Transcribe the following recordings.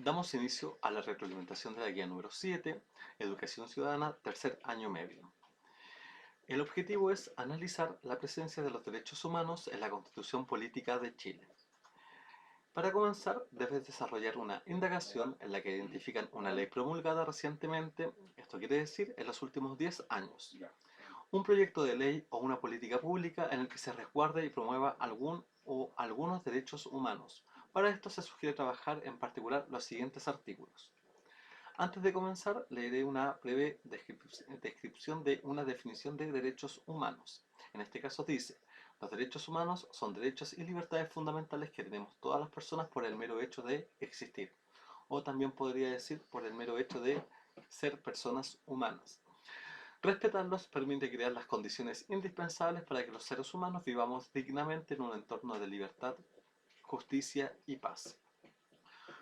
Damos inicio a la retroalimentación de la guía número 7, Educación Ciudadana, tercer año medio. El objetivo es analizar la presencia de los derechos humanos en la Constitución Política de Chile. Para comenzar, debes desarrollar una indagación en la que identifican una ley promulgada recientemente, esto quiere decir en los últimos 10 años, un proyecto de ley o una política pública en el que se resguarde y promueva algún o algunos derechos humanos. Para esto se sugiere trabajar en particular los siguientes artículos. Antes de comenzar, leeré una breve descripción de una definición de derechos humanos. En este caso dice, los derechos humanos son derechos y libertades fundamentales que tenemos todas las personas por el mero hecho de existir. O también podría decir por el mero hecho de ser personas humanas. Respetarlos permite crear las condiciones indispensables para que los seres humanos vivamos dignamente en un entorno de libertad, justicia y paz.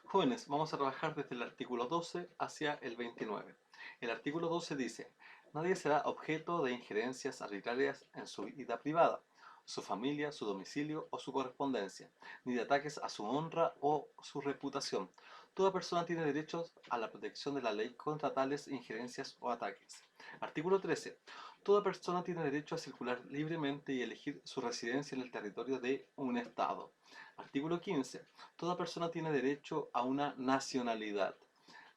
Jóvenes, vamos a trabajar desde el artículo 12 hacia el 29. El artículo 12 dice, nadie será objeto de injerencias arbitrarias en su vida privada, su familia, su domicilio o su correspondencia, ni de ataques a su honra o su reputación. Toda persona tiene derechos a la protección de la ley contra tales injerencias o ataques. Artículo 13. Toda persona tiene derecho a circular libremente y elegir su residencia en el territorio de un Estado. Artículo 15. Toda persona tiene derecho a una nacionalidad.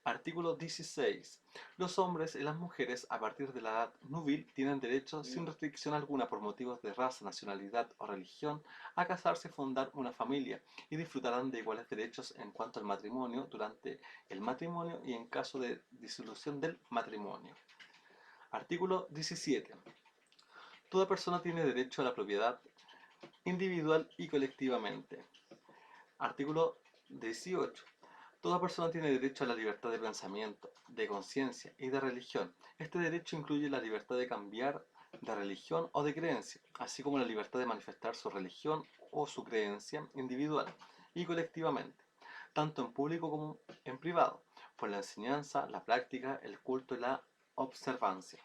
Artículo 16. Los hombres y las mujeres a partir de la edad núbil tienen derecho, sin restricción alguna por motivos de raza, nacionalidad o religión, a casarse y fundar una familia, y disfrutarán de iguales derechos en cuanto al matrimonio, durante el matrimonio y en caso de disolución del matrimonio. Artículo 17. Toda persona tiene derecho a la propiedad individual y colectivamente. Artículo 18. Toda persona tiene derecho a la libertad de pensamiento, de conciencia y de religión. Este derecho incluye la libertad de cambiar de religión o de creencia, así como la libertad de manifestar su religión o su creencia individual y colectivamente, tanto en público como en privado, por la enseñanza, la práctica, el culto y la observancia.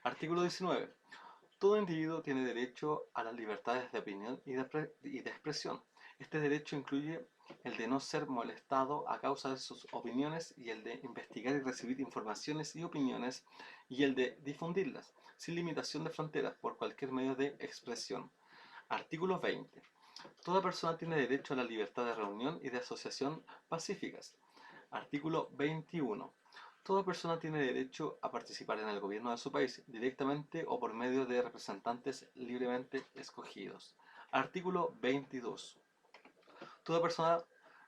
Artículo 19. Todo individuo tiene derecho a las libertades de opinión y de expresión. Este derecho incluye el de no ser molestado a causa de sus opiniones y el de investigar y recibir informaciones y opiniones y el de difundirlas, sin limitación de fronteras, por cualquier medio de expresión. Artículo 20. Toda persona tiene derecho a la libertad de reunión y de asociación pacíficas. Artículo 21. Toda persona tiene derecho a participar en el gobierno de su país, directamente o por medio de representantes libremente escogidos. Artículo 22. Toda persona,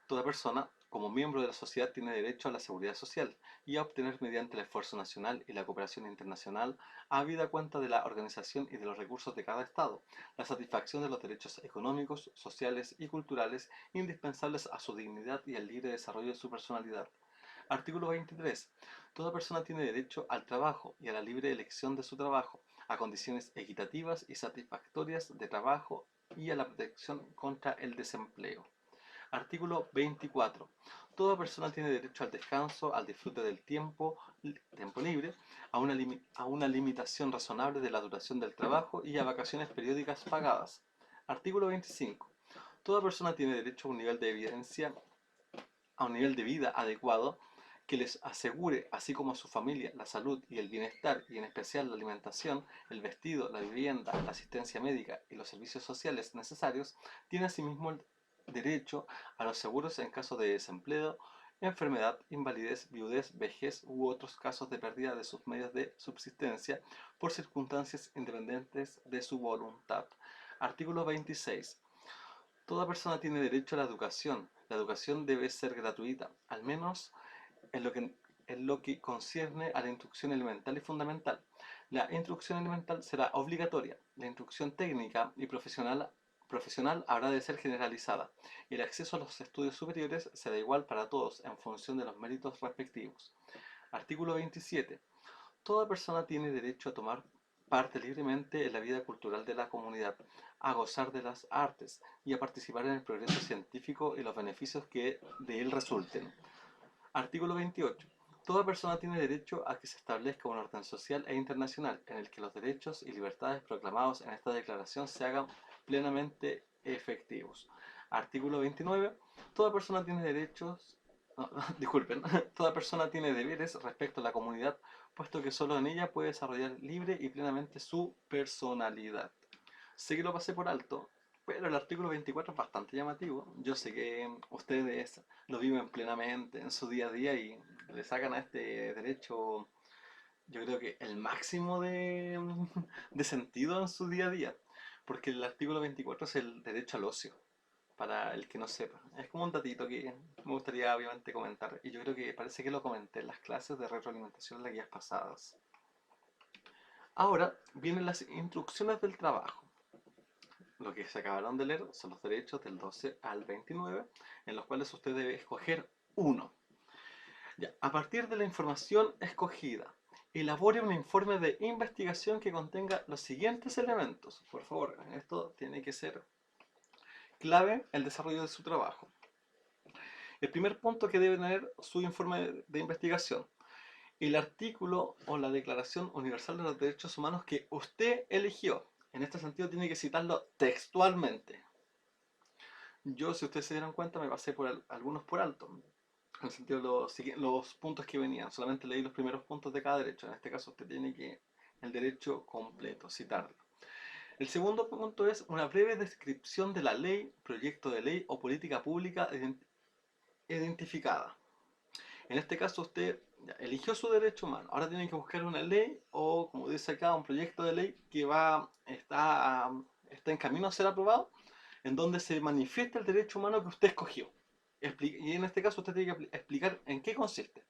toda persona, como miembro de la sociedad, tiene derecho a la seguridad social y a obtener mediante el esfuerzo nacional y la cooperación internacional, habida cuenta de la organización y de los recursos de cada Estado, la satisfacción de los derechos económicos, sociales y culturales indispensables a su dignidad y al libre desarrollo de su personalidad. Artículo 23. Toda persona tiene derecho al trabajo y a la libre elección de su trabajo, a condiciones equitativas y satisfactorias de trabajo y a la protección contra el desempleo. Artículo 24. Toda persona tiene derecho al descanso, al disfrute del tiempo libre, a una limitación razonable de la duración del trabajo y a vacaciones periódicas pagadas. Artículo 25. Toda persona tiene derecho a un nivel de evidencia, a un nivel de vida adecuado que les asegure, así como a su familia, la salud y el bienestar, y en especial la alimentación, el vestido, la vivienda, la asistencia médica y los servicios sociales necesarios. Tiene asimismo el derecho a los seguros en caso de desempleo, enfermedad, invalidez, viudez, vejez u otros casos de pérdida de sus medios de subsistencia por circunstancias independientes de su voluntad. Artículo 26. Toda persona tiene derecho a la educación. La educación debe ser gratuita, al menos en lo que concierne a la instrucción elemental y fundamental. La instrucción elemental será obligatoria. La instrucción técnica y profesional habrá de ser generalizada. El acceso a los estudios superiores será igual para todos en función de los méritos respectivos. Artículo 27. Toda persona tiene derecho a tomar parte libremente en la vida cultural de la comunidad, a gozar de las artes y a participar en el progreso científico y los beneficios que de él resulten. Artículo 28. Toda persona tiene derecho a que se establezca un orden social e internacional en el que los derechos y libertades proclamados en esta declaración se hagan plenamente efectivos. Artículo 29. Toda persona tiene derechos no, disculpen, toda persona tiene deberes respecto a la comunidad, puesto que solo en ella puede desarrollar libre y plenamente su personalidad. Sé que lo pasé por alto, pero el artículo 24 es bastante llamativo. Yo sé que ustedes lo viven plenamente en su día a día y le sacan a este derecho, yo creo que el máximo de sentido en su día a día, porque el artículo 24 es el derecho al ocio, para el que no sepa. Es como un datito que me gustaría obviamente comentar, y yo creo que parece que lo comenté en las clases de retroalimentación en las guías pasadas. Ahora vienen las instrucciones del trabajo. Lo que se acabaron de leer son los derechos del 12 al 29, en los cuales usted debe escoger uno. Ya, a partir de la información escogida, elabore un informe de investigación que contenga los siguientes elementos. Por favor, esto tiene que ser clave el desarrollo de su trabajo. El primer punto que debe tener su informe de investigación: el artículo o la Declaración Universal de los Derechos Humanos que usted eligió. En este sentido tiene que citarlo textualmente. Yo, si ustedes se dieron cuenta, me pasé por algunos por alto. En el sentido de los puntos que venían. Solamente leí los primeros puntos de cada derecho. En este caso usted tiene que el derecho completo, citarlo. El segundo punto es una breve descripción de la ley, proyecto de ley o política pública identificada. En este caso usted ya eligió su derecho humano. Ahora tiene que buscar una ley o, como dice acá, un proyecto de ley que está en camino a ser aprobado, en donde se manifiesta el derecho humano que usted escogió. Y en este caso usted tiene que explicar en qué consiste.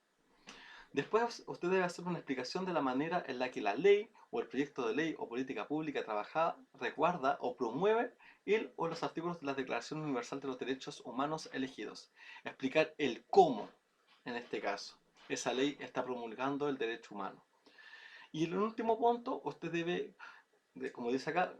Después usted debe hacer una explicación de la manera en la que la ley o el proyecto de ley o política pública trabajada resguarda o promueve el o los artículos de la Declaración Universal de los Derechos Humanos elegidos. Explicar el cómo, en este caso, esa ley está promulgando el derecho humano. Y en el último punto, usted debe, como dice acá,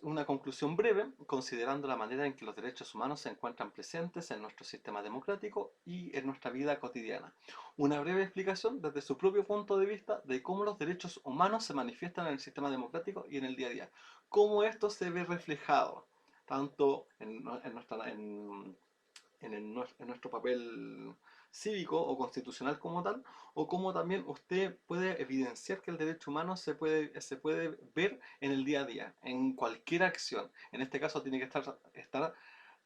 una conclusión breve, considerando la manera en que los derechos humanos se encuentran presentes en nuestro sistema democrático y en nuestra vida cotidiana. Una breve explicación desde su propio punto de vista de cómo los derechos humanos se manifiestan en el sistema democrático y en el día a día. Cómo esto se ve reflejado, tanto en nuestro papel cívico o constitucional como tal, o cómo también usted puede evidenciar que el derecho humano se puede ver en el día a día, en cualquier acción. En este caso tiene que estar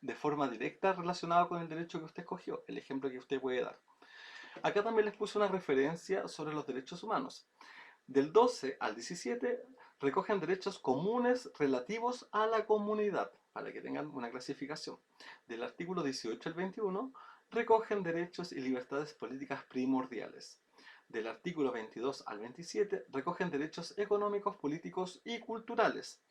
de forma directa relacionado con el derecho que usted escogió, el ejemplo que usted puede dar. Acá también les puse una referencia sobre los derechos humanos. Del 12 al 17 recogen derechos comunes relativos a la comunidad, para que tengan una clasificación. Del artículo 18 al 21 recogen derechos y libertades políticas primordiales. Del artículo 22 al 27 recogen derechos económicos, políticos y culturales.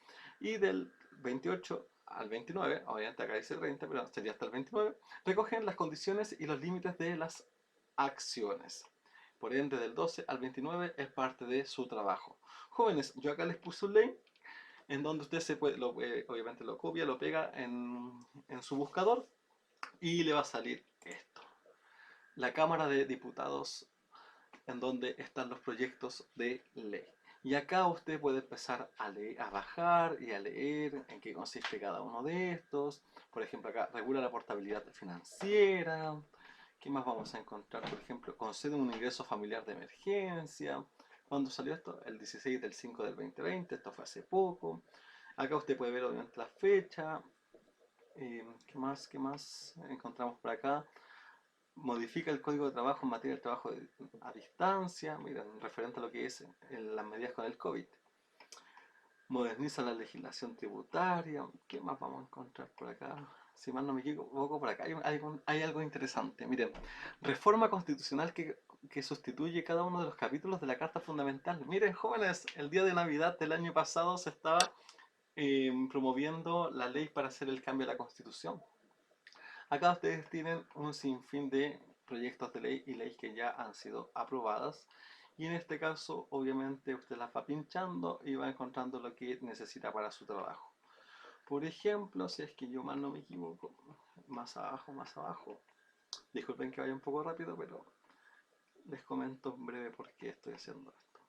Y del 28 al 29, obviamente acá dice 30, pero sería hasta el 29, recogen las condiciones y los límites de las acciones. Por ende, del 12 al 29 es parte de su trabajo. Jóvenes, yo acá les puse un link en donde usted obviamente lo copia, lo pega en su buscador y le va a salir esto. La Cámara de Diputados, en donde están los proyectos de ley. Y acá usted puede empezar a leer, a bajar y a leer en qué consiste cada uno de estos. Por ejemplo, acá regula la portabilidad financiera. ¿Qué más vamos a encontrar? Por ejemplo, concede un ingreso familiar de emergencia. ¿Cuándo salió esto? El 16 del 5 del 2020. Esto fue hace poco. Acá usted puede ver obviamente la fecha. ¿Qué más? ¿Qué más encontramos por acá? Modifica el código de trabajo en materia de trabajo a distancia. Miren, referente a lo que es las medidas con el COVID. Moderniza la legislación tributaria. ¿Qué más vamos a encontrar por acá? Si mal no me equivoco, por acá hay algo interesante. Miren, reforma constitucional que sustituye cada uno de los capítulos de la Carta Fundamental. Miren, jóvenes, el día de Navidad del año pasado se estaba promoviendo la ley para hacer el cambio a la Constitución. Acá ustedes tienen un sinfín de proyectos de ley y leyes que ya han sido aprobadas. Y en este caso, obviamente, usted las va pinchando y va encontrando lo que necesita para su trabajo. Por ejemplo, si es que yo mal no me equivoco, más abajo. Disculpen que vaya un poco rápido, pero les comento en breve por qué estoy haciendo esto.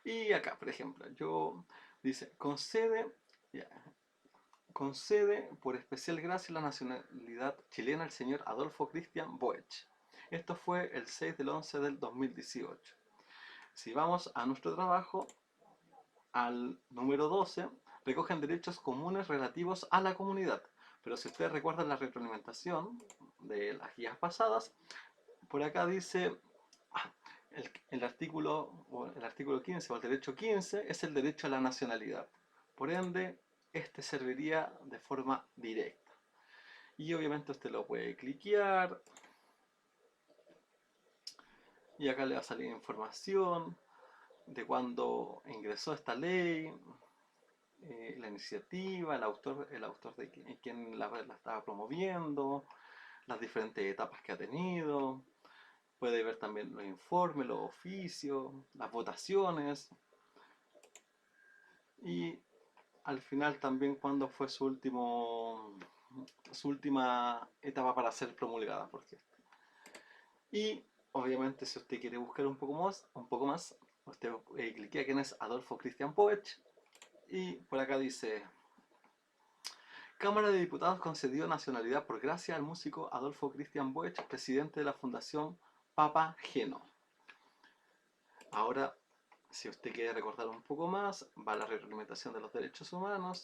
Y acá, por ejemplo, dice, concede, ya, concede por especial gracia la nacionalidad chilena al señor Adolfo Christian Boech. Esto fue el 6 del 11 del 2018. Si vamos a nuestro trabajo, al número 12, recogen derechos comunes relativos a la comunidad. Pero si ustedes recuerdan la retroalimentación de las guías pasadas, por acá dice el artículo 15 o el derecho 15 es el derecho a la nacionalidad. Por ende, este serviría de forma directa. Y obviamente usted lo puede cliquear y acá le va a salir información de cuándo ingresó esta ley, la iniciativa, el autor de quien la estaba promoviendo, las diferentes etapas que ha tenido. Puede ver también los informes, los oficios, las votaciones y al final también cuándo fue su última etapa para ser promulgada. Y obviamente si usted quiere buscar un poco más, usted cliquea quién es Adolfo Christian Boech y por acá dice: Cámara de Diputados concedió nacionalidad por gracia al músico Adolfo Christian Boech, presidente de la Fundación Papa Geno. Ahora, si usted quiere recordar un poco más, va a la reglamentación de los derechos humanos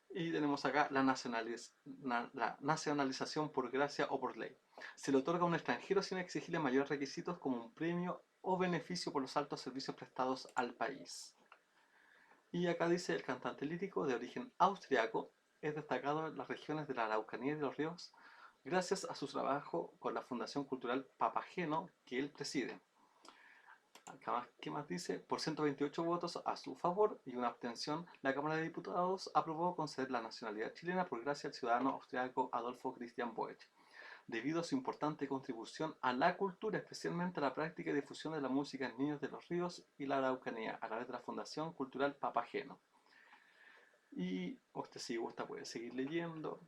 y tenemos acá la nacionalización por gracia o por ley. Se le otorga a un extranjero sin exigirle mayores requisitos como un premio o beneficio por los altos servicios prestados al país. Y acá dice: el cantante lírico de origen austriaco es destacado en las regiones de la Araucanía y de los Ríos gracias a su trabajo con la Fundación Cultural Papageno que él preside. ¿Qué más dice? Por 128 votos a su favor y una abstención, la Cámara de Diputados aprobó conceder la nacionalidad chilena por gracia al ciudadano austriaco Adolfo Christian Boech, debido a su importante contribución a la cultura, especialmente a la práctica y difusión de la música en niños de los ríos y la Araucanía, a través de la Fundación Cultural Papageno. Y usted si gusta puede seguir leyendo,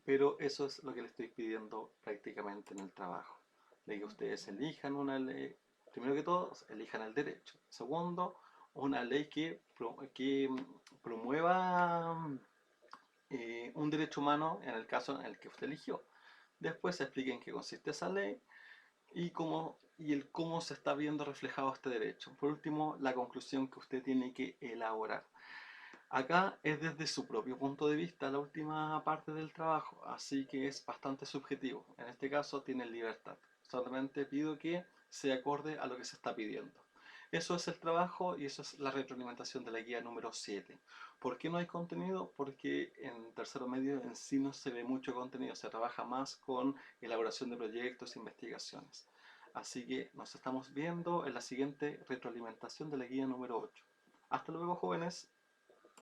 pero eso es lo que le estoy pidiendo prácticamente en el trabajo, de que ustedes elijan una ley. Primero que todo, elijan el derecho. Segundo, una ley que promueva un derecho humano en el caso en el que usted eligió. Después expliquen qué consiste esa ley y cómo se está viendo reflejado este derecho. Por último, la conclusión que usted tiene que elaborar. Acá es desde su propio punto de vista la última parte del trabajo, así que es bastante subjetivo. En este caso tienen libertad. Solamente pido que se acorde a lo que se está pidiendo. Eso es el trabajo y eso es la retroalimentación de la guía número 7. ¿Por qué no hay contenido? Porque en tercero medio en sí no se ve mucho contenido, se trabaja más con elaboración de proyectos e investigaciones. Así que nos estamos viendo en la siguiente retroalimentación de la guía número 8. Hasta luego, jóvenes.